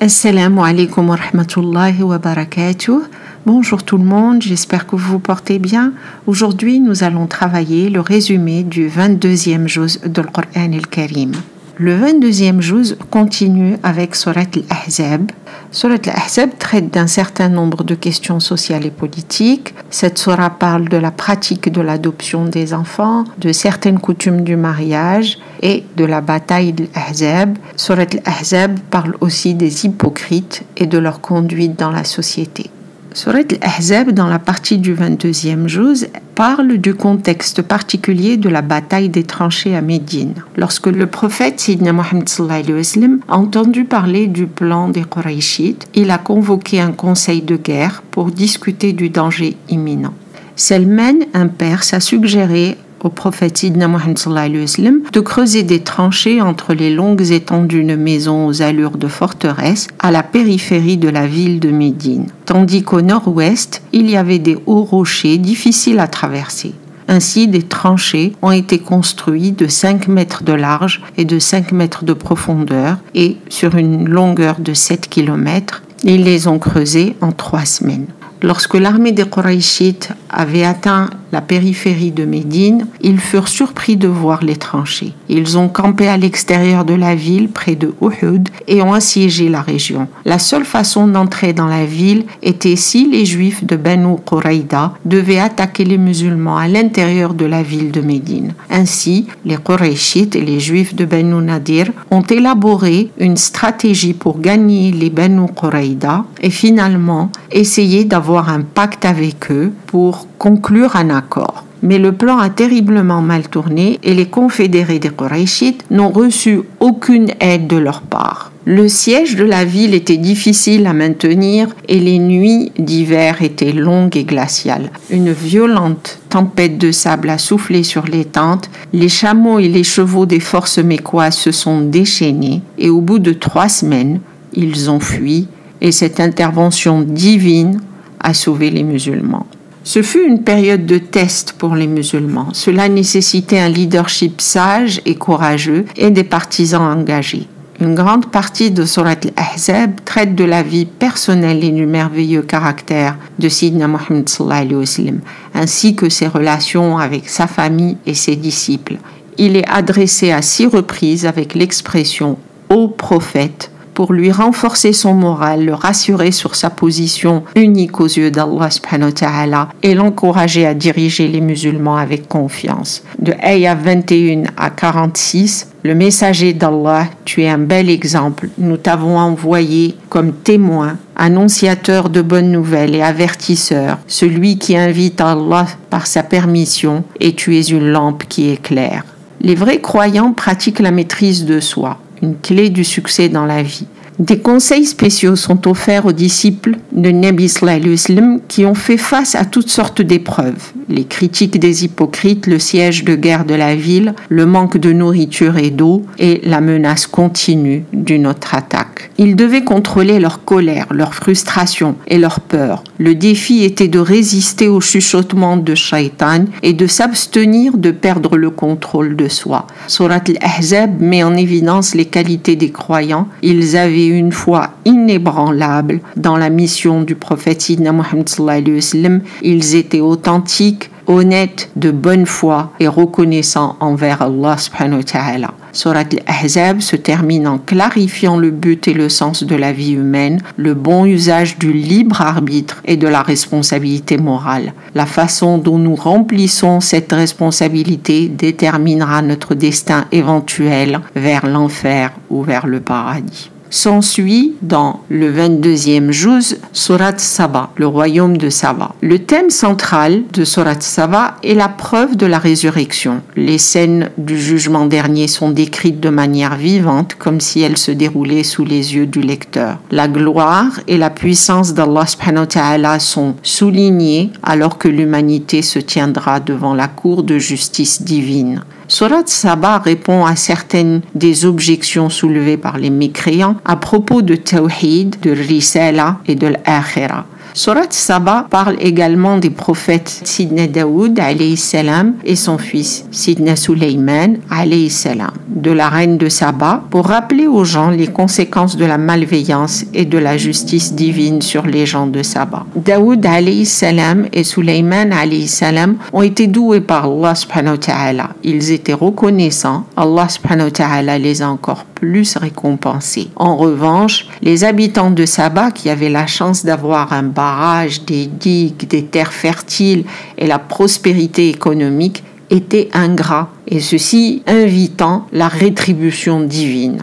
Assalamu alaikum wa rahmatullahi wa barakatuh. Bonjour tout le monde, j'espère que vous vous portez bien. Aujourd'hui, nous allons travailler le résumé du 22e juz de l'Qur'an al-Karim. Le 22e juz continue avec Surat al-Ahzab. Surat al-Ahzab traite d'un certain nombre de questions sociales et politiques. Cette surah parle de la pratique de l'adoption des enfants, de certaines coutumes du mariage et de la bataille de l'Ahzab. Surat al-Ahzab parle aussi des hypocrites et de leur conduite dans la société. Surat al-Ahzab, dans la partie du 22e juz, parle du contexte particulier de la bataille des tranchées à Médine. Lorsque le prophète Sayyidina Muhammad sallallahu alayhi wa sallam a entendu parler du plan des Qurayshites, il a convoqué un conseil de guerre pour discuter du danger imminent. Salman, un Perse, a suggéré au prophète Sayyidina Muhammad sallallahu alayhi wa sallam de creuser des tranchées entre les longues étendues de maisons aux allures de forteresse à la périphérie de la ville de Médine, tandis qu'au nord-ouest, il y avait des hauts rochers difficiles à traverser. Ainsi, des tranchées ont été construites de 5 mètres de large et de 5 mètres de profondeur et sur une longueur de 7 km. Ils les ont creusées en 3 semaines. Lorsque l'armée des Qurayshites avait atteint la périphérie de Médine, ils furent surpris de voir les tranchées. Ils ont campé à l'extérieur de la ville, près de Uhud, et ont assiégé la région. La seule façon d'entrer dans la ville était si les Juifs de Banu Qurayda devaient attaquer les musulmans à l'intérieur de la ville de Médine. Ainsi, les Qurayshites et les Juifs de Banu Nadir ont élaboré une stratégie pour gagner les Banu Qurayda et finalement essayer d'avoir un pacte avec eux pour conclure un accord. Mais le plan a terriblement mal tourné et les confédérés des Qurayshites n'ont reçu aucune aide de leur part. Le siège de la ville était difficile à maintenir et les nuits d'hiver étaient longues et glaciales. Une violente tempête de sable a soufflé sur les tentes, les chameaux et les chevaux des forces mécoises se sont déchaînés et au bout de 3 semaines, ils ont fui et cette intervention divine a sauvé les musulmans. Ce fut une période de test pour les musulmans. Cela nécessitait un leadership sage et courageux et des partisans engagés. Une grande partie de Surat al-Ahzab traite de la vie personnelle et du merveilleux caractère de Sayyidina Muhammad sallallahu alayhi wa sallam, ainsi que ses relations avec sa famille et ses disciples. Il est adressé à 6 reprises avec l'expression « Ô prophète » pour lui renforcer son moral, le rassurer sur sa position unique aux yeux d'Allah subhanahu wa ta'ala et l'encourager à diriger les musulmans avec confiance. De ayah 21 à 46, le messager d'Allah, tu es un bel exemple. Nous t'avons envoyé comme témoin, annonciateur de bonnes nouvelles et avertisseur, celui qui invite Allah par sa permission, et tu es une lampe qui éclaire. Les vrais croyants pratiquent la maîtrise de soi, une clé du succès dans la vie. Des conseils spéciaux sont offerts aux disciples de Nabi sallallahu alayhi wa sallam qui ont fait face à toutes sortes d'épreuves. Les critiques des hypocrites, le siège de guerre de la ville, le manque de nourriture et d'eau et la menace continue d'une autre attaque. Ils devaient contrôler leur colère, leur frustration et leur peur. Le défi était de résister au chuchotement de Shaitan et de s'abstenir de perdre le contrôle de soi. Surat al-Ahzab met en évidence les qualités des croyants. Ils avaient une foi inébranlable dans la mission du prophète Sayyidina Muhammad sallallahu alayhi wa sallam. Ils étaient authentiques, honnêtes, de bonne foi et reconnaissants envers Allah subhanahu wa ta'ala. Surat al-Ahzab se termine en clarifiant le but et le sens de la vie humaine, le bon usage du libre arbitre et de la responsabilité morale. La façon dont nous remplissons cette responsabilité déterminera notre destin éventuel vers l'enfer ou vers le paradis. S'ensuit dans le 22e juz Surat Saba, le royaume de Saba. Le thème central de Surat Saba est la preuve de la résurrection. Les scènes du jugement dernier sont décrites de manière vivante, comme si elles se déroulaient sous les yeux du lecteur. La gloire et la puissance d'Allah subhanahu wa ta'ala sont soulignées alors que l'humanité se tiendra devant la cour de justice divine. Surat Saba répond à certaines des objections soulevées par les mécréants à propos de Tawhid, de Risala et de l'Akhira. Surat Saba parle également des prophètes Sidna Daoud alayhi salam et son fils Sidna Suleyman alayhi salam, de la reine de Saba, pour rappeler aux gens les conséquences de la malveillance et de la justice divine sur les gens de Saba. Daoud alayhi salam et Suleyman alayhi salam ont été doués par Allah subhanahu wa ta'ala. Ils étaient reconnaissants. Allah subhanahu wa ta'ala les a encore plus récompensés. En revanche, les habitants de Saba, qui avaient la chance d'avoir un barrage, des digues, des terres fertiles et la prospérité économique, étaient ingrats, et ceci invitant la rétribution divine.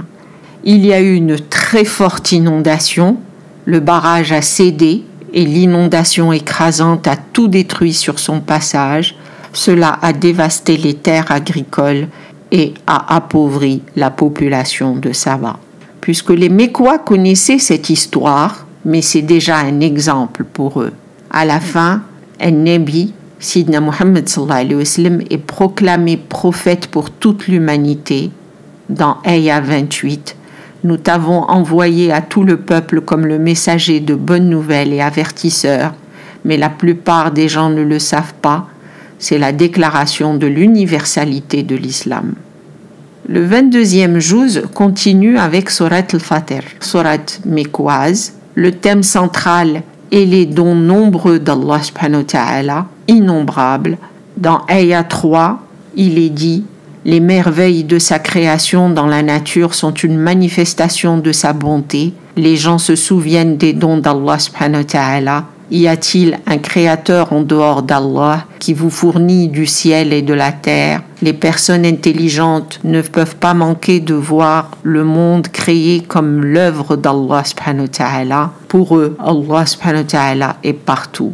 Il y a eu une très forte inondation, le barrage a cédé et l'inondation écrasante a tout détruit sur son passage. Cela a dévasté les terres agricoles et a appauvri la population de Saba. Puisque les Mécois connaissaient cette histoire, mais c'est déjà un exemple pour eux. À la fin, An-Nabi, Sidna Muhammad sallallahu alayhi wa sallam, est proclamé prophète pour toute l'humanité. Dans Ayah 28, nous t'avons envoyé à tout le peuple comme le messager de bonnes nouvelles et avertisseur, mais la plupart des gens ne le savent pas. C'est la déclaration de l'universalité de l'islam. Le 22e juz continue avec Surat al-Fatir, Surat mécoise. Le thème central est les dons nombreux d'Allah subhanahu wa ta'ala, innombrables. Dans Ayah 3, il est dit: les merveilles de sa création dans la nature sont une manifestation de sa bonté. Les gens se souviennent des dons d'Allah subhanahu wa ta'ala. Y a-t-il un créateur en dehors d'Allah qui vous fournit du ciel et de la terre? Les personnes intelligentes ne peuvent pas manquer de voir le monde créé comme l'œuvre d'Allah subhanahu wa ta'ala. Pour eux, Allah subhanahu wa ta'ala est partout.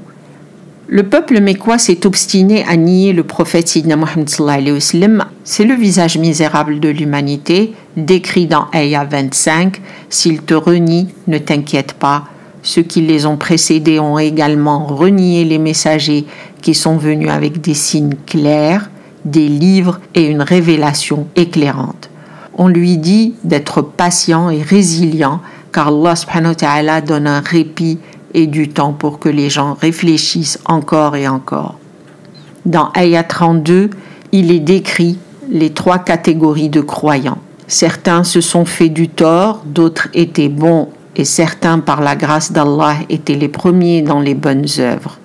Le peuple mécois s'est obstiné à nier le prophète Sidna Muhammad sallallahu alayhi wa sallam. C'est le visage misérable de l'humanité, décrit dans Ayah 25. S'ils te renient, ne t'inquiète pas. Ceux qui les ont précédés ont également renié les messagers qui sont venus avec des signes clairs, des livres et une révélation éclairante. On lui dit d'être patient et résilient, car Allah subhanahu wa ta'ala donne un répit et du temps pour que les gens réfléchissent encore et encore. Dans Ayah 32, il est décrit les 3 catégories de croyants. Certains se sont fait du tort, d'autres étaient bons, et certains, par la grâce d'Allah, étaient les premiers dans les bonnes œuvres.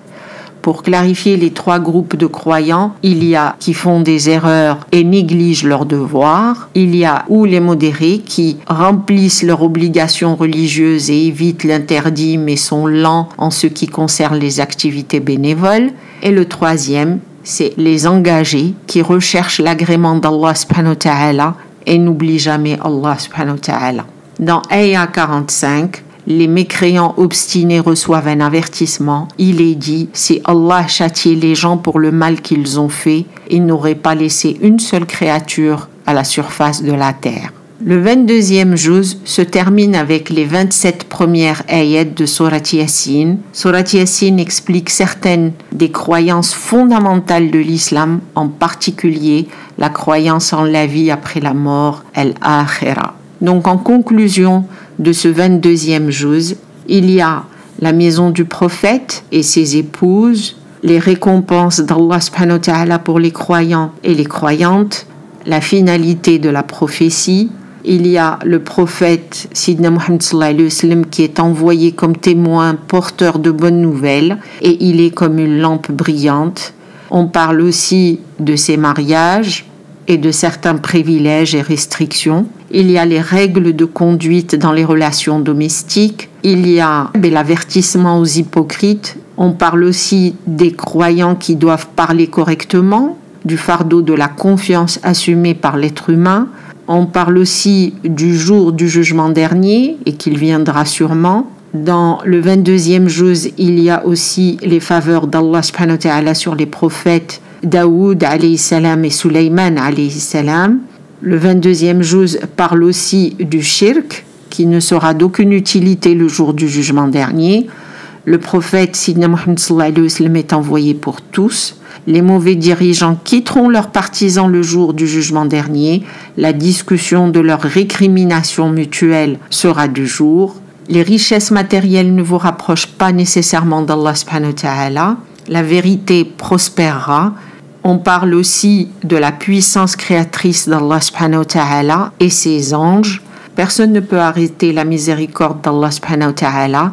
Pour clarifier les 3 groupes de croyants, il y a qui font des erreurs et négligent leurs devoirs. Il y a les modérés qui remplissent leurs obligations religieuses et évitent l'interdit mais sont lents en ce qui concerne les activités bénévoles. Et le 3e, c'est les engagés qui recherchent l'agrément d'Allah subhanahu wa ta'ala et n'oublient jamais Allah subhanahu wa ta'ala. Dans Ayah 45, les mécréants obstinés reçoivent un avertissement. Il est dit: si Allah châtiait les gens pour le mal qu'ils ont fait, il n'aurait pas laissé une seule créature à la surface de la terre. Le 22e juz se termine avec les 27 premières ayats de Surat Yasin. Surat Yasin explique certaines des croyances fondamentales de l'islam, en particulier la croyance en la vie après la mort, al-akhira. Donc en conclusion de ce 22e juz, il y a la maison du prophète et ses épouses, les récompenses d'Allah subhanahu wa ta'ala pour les croyants et les croyantes, la finalité de la prophétie. Il y a le prophète Sidna Muhammad sallallahu alayhi wa sallam qui est envoyé comme témoin porteur de bonnes nouvelles et il est comme une lampe brillante. On parle aussi de ses mariages et de certains privilèges et restrictions. Il y a les règles de conduite dans les relations domestiques. Il y a l'avertissement aux hypocrites. On parle aussi des croyants qui doivent parler correctement, du fardeau de la confiance assumée par l'être humain. On parle aussi du jour du jugement dernier et qu'il viendra sûrement. Dans le 22e juz, il y a aussi les faveurs d'Allah subhanahu wa ta'ala sur les prophètes Daoud alayhi salam et Suleyman alayhi salam. Le 22e juz parle aussi du shirk qui ne sera d'aucune utilité le jour du jugement dernier. Le prophète Sidna Muhammad sallallahu alayhi wa sallam est envoyé pour tous. Les mauvais dirigeants quitteront leurs partisans le jour du jugement dernier. La discussion de leur récrimination mutuelle sera du jour. Les richesses matérielles ne vous rapprochent pas nécessairement d'Allah subhanahu wa ta'ala. La vérité prospérera. On parle aussi de la puissance créatrice d'Allah subhanahu wa ta'ala et ses anges. Personne ne peut arrêter la miséricorde d'Allah subhanahu wa ta'ala.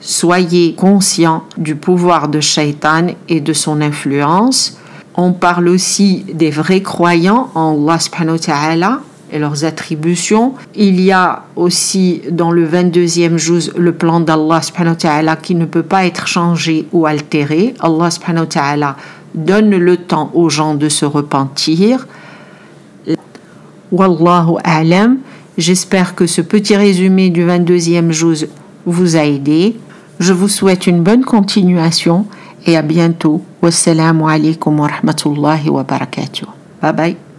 Soyez conscients du pouvoir de Shaitan et de son influence. On parle aussi des vrais croyants en Allah subhanahu wa ta'ala et leurs attributions. Il y a aussi dans le 22e juz le plan d'Allah subhanahu wa ta'ala qui ne peut pas être changé ou altéré. Allah subhanahu wa ta'ala donne le temps aux gens de se repentir. Wallahu a'lam. J'espère que ce petit résumé du 22e juz vous a aidé. Je vous souhaite une bonne continuation et à bientôt. Wassalamu alaikum wa rahmatullahi wa barakatuh. Bye bye.